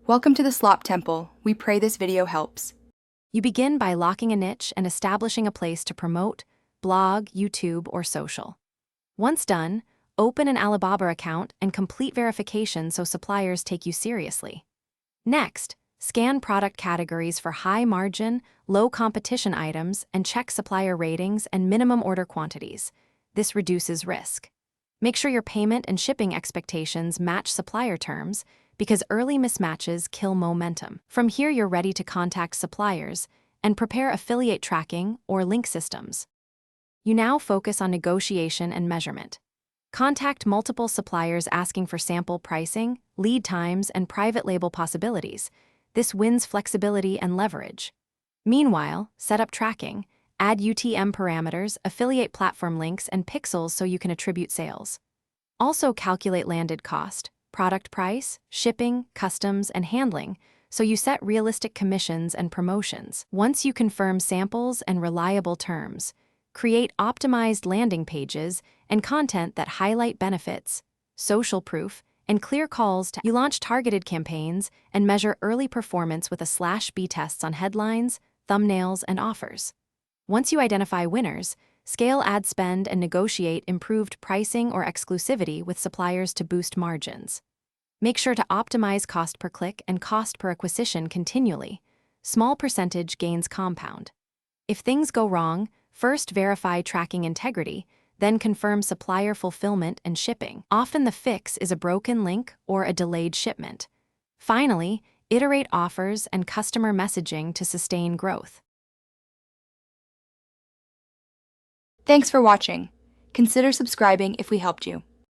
Welcome to the Slop Temple. We pray this video helps. You begin by locking a niche and establishing a place to promote, blog, YouTube, or social. Once done, open an Alibaba account and complete verification so suppliers take you seriously. Next, scan product categories for high-margin, low-competition items and check supplier ratings and minimum order quantities. This reduces risk. Make sure your payment and shipping expectations match supplier terms, because early mismatches kill momentum. From here, you're ready to contact suppliers and prepare affiliate tracking or link systems. You now focus on negotiation and measurement. Contact multiple suppliers asking for sample pricing, lead times, and private label possibilities. This wins flexibility and leverage. Meanwhile, set up tracking, add UTM parameters, affiliate platform links, and pixels so you can attribute sales. Also calculate landed cost, product price, shipping, customs, and handling, so you set realistic commissions and promotions. Once you confirm samples and reliable terms, create optimized landing pages and content that highlight benefits, social proof, and clear calls to. You launch targeted campaigns and measure early performance with /B tests on headlines, thumbnails, and offers. Once you identify winners, scale ad spend and negotiate improved pricing or exclusivity with suppliers to boost margins. Make sure to optimize cost per click and cost per acquisition continually. Small percentage gains compound. If things go wrong, first verify tracking integrity, then confirm supplier fulfillment and shipping. Often the fix is a broken link or a delayed shipment. Finally, iterate offers and customer messaging to sustain growth. Thanks for watching. Consider subscribing if we helped you.